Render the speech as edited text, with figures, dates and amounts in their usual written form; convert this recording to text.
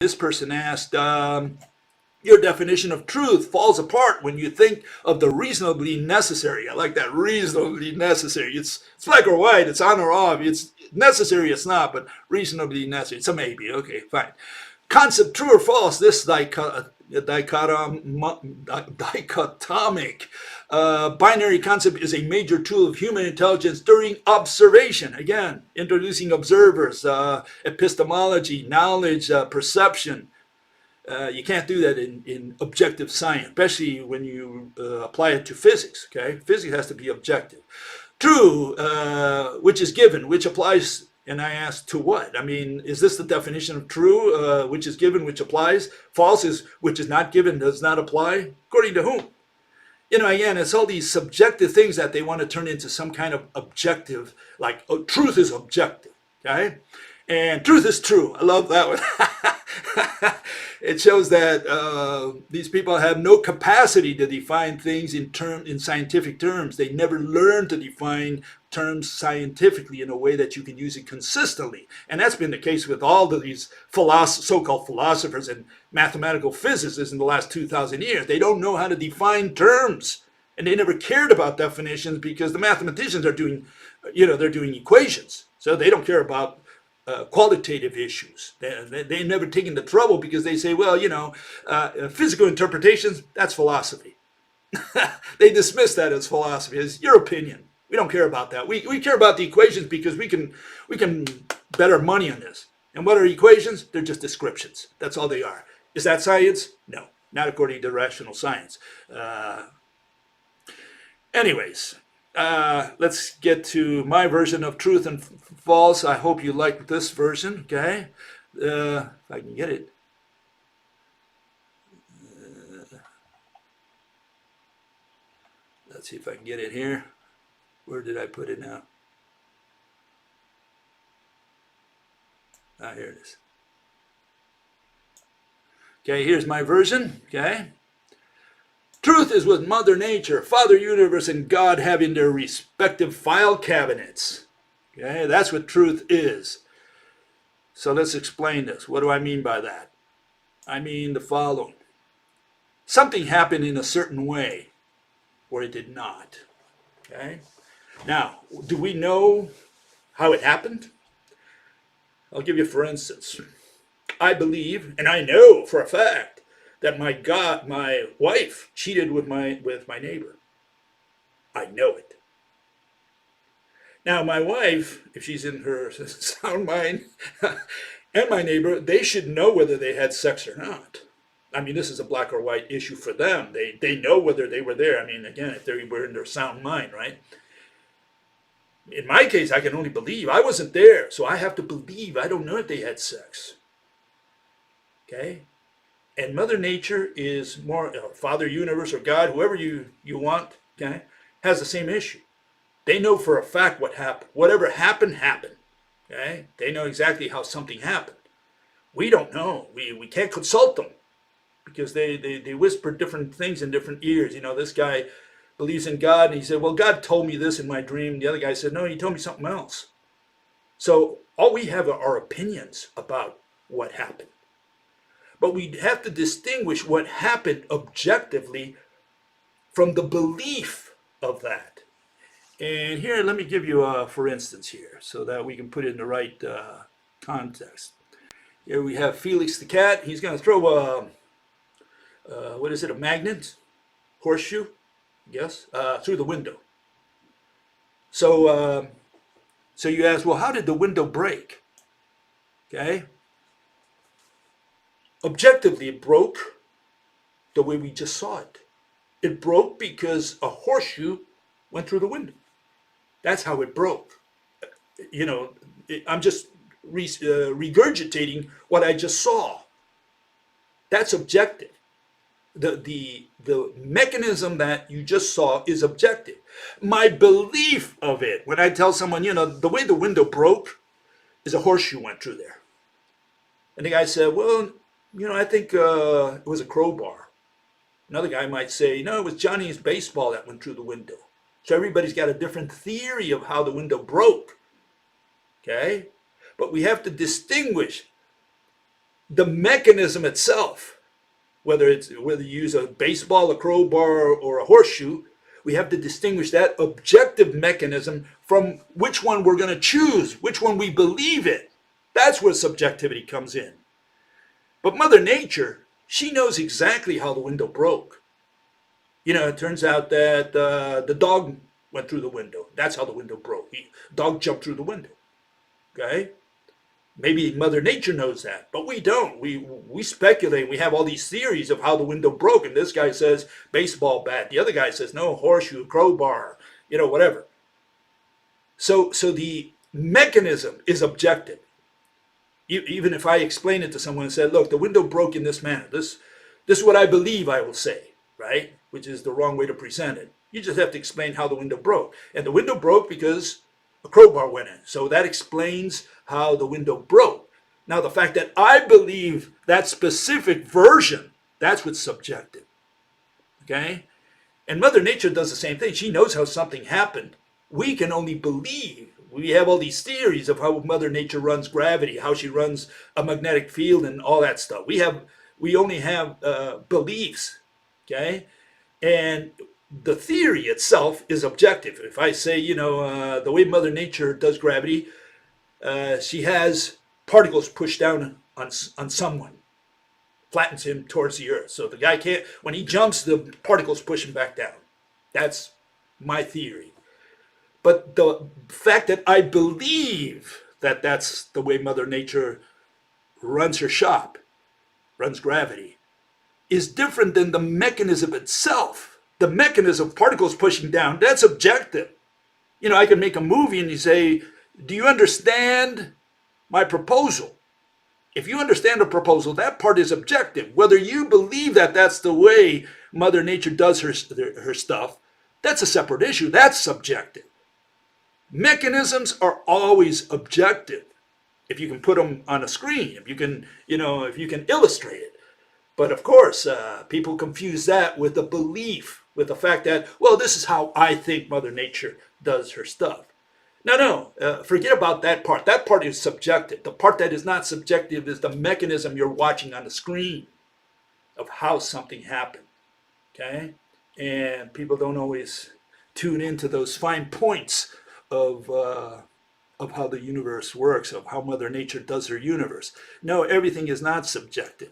This person asked, your definition of truth falls apart when you think of the reasonably necessary. I like that, reasonably necessary. It's black or white, it's on or off. It's necessary, it's not, but reasonably necessary. It's a maybe. Okay, fine. Concept true or false, this dichotomic binary concept is a major tool of human intelligence during observation. Again, introducing observers, epistemology, knowledge, perception. You can't do that in objective science, especially when you apply it to physics. Okay, physics has to be objective. True, which is given, which applies. And I asked, to what? I mean, is this the definition of true, which is given, which applies? False is which is not given, does not apply? According to whom? Again, it's all these subjective things that they want to turn into some kind of objective, like, oh, truth is objective, okay? And truth is true. I love that one. It shows that these people have no capacity to define things in scientific terms. They never learn to define terms scientifically in a way that you can use it consistently. And that's been the case with all of these so-called philosophers and mathematical physicists in the last 2,000 years. They don't know how to define terms. And they never cared about definitions because the mathematicians are doing, they're doing equations. So they don't care about qualitative issues. They've never taken the trouble because they say, well, physical interpretations, that's philosophy. They dismiss that as philosophy, as your opinion. We don't care about that. We care about the equations because we can bet our money on this. And what are equations? They're just descriptions. That's all they are. Is that science? No, not according to rational science. Anyways, let's get to my version of truth and false. I hope you like this version, okay? If I can get it. Let's see if I can get it here. Where did I put it now? Here it is. Okay, here's my version, okay? Truth is with Mother Nature, Father Universe, and God having their respective file cabinets. Okay, that's what truth is. So let's explain this. What do I mean by that? I mean the following. Something happened in a certain way, or it did not. Okay? Now, do we know how it happened? I'll give you for instance. I believe, and I know for a fact, that my wife cheated with my neighbor. I know it. Now, my wife, if she's in her sound mind, and my neighbor, they should know whether they had sex or not. I mean, this is a black or white issue for them. They know whether they were there. I mean, again, if they were in their sound mind, right? In my case, I can only believe. I wasn't there, so I have to believe. I don't know if they had sex. Okay? And Mother Nature is more, Father Universe or God, whoever you want, okay, has the same issue. They know for a fact what happened. Whatever happened, happened. Okay? They know exactly how something happened. We don't know. We can't consult them because they whisper different things in different ears. This guy believes in God, and he said, well, God told me this in my dream. The other guy said, no, he told me something else. So all we have are opinions about what happened. But we have to distinguish what happened objectively from the belief of that. And here, let me give you a for instance here so that we can put it in the right context. Here we have Felix the cat. He's going to throw a magnet, horseshoe, yes, through the window. So you ask, well, how did the window break? Okay. Objectively, it broke the way we just saw it. It broke because a horseshoe went through the window. That's how it broke. I'm just regurgitating what I just saw. That's objective. The mechanism that you just saw is objective. My belief of it, when I tell someone, the way the window broke is a horseshoe went through there. And the guy said, well, I think it was a crowbar. Another guy might say, no, it was Johnny's baseball that went through the window. So everybody's got a different theory of how the window broke. Okay? But we have to distinguish the mechanism itself, whether you use a baseball, a crowbar, or a horseshoe, we have to distinguish that objective mechanism from which one we're going to choose, which one we believe in. That's where subjectivity comes in. But Mother Nature, she knows exactly how the window broke. It turns out that the dog went through the window. That's how the window broke. The dog jumped through the window. Okay? Maybe Mother Nature knows that, but we don't. We speculate. We have all these theories of how the window broke, and this guy says baseball bat. The other guy says no, horseshoe, crowbar, whatever. So the mechanism is objective. Even if I explain it to someone and said, look, the window broke in this manner. This is what I believe I will say, right? Which is the wrong way to present it. You just have to explain how the window broke. And the window broke because a crowbar went in. So that explains how the window broke. Now, the fact that I believe that specific version, that's what's subjective. Okay? And Mother Nature does the same thing. She knows how something happened. We can only believe. We have all these theories of how Mother Nature runs gravity, how she runs a magnetic field and all that stuff. We only have beliefs. Okay? And the theory itself is objective. If I say, the way Mother Nature does gravity, she has particles pushed down on someone, flattens him towards the earth. So the guy can't, when he jumps, the particles push him back down. That's my theory. But the fact that I believe that that's the way Mother Nature runs her shop, runs gravity, is different than the mechanism itself. The mechanism of particles pushing down, that's objective. I can make a movie and you say, do you understand my proposal? If you understand a proposal, that part is objective. Whether you believe that that's the way Mother Nature does her stuff, that's a separate issue. That's subjective. Mechanisms are always objective. If you can put them on a screen, if you can illustrate it. But of course, people confuse that with a belief, with the fact that, well, this is how I think Mother Nature does her stuff. No, forget about that part. That part is subjective. The part that is not subjective is the mechanism you're watching on the screen of how something happened. Okay? And people don't always tune into those fine points of how the universe works, of how Mother Nature does her universe. No, everything is not subjective.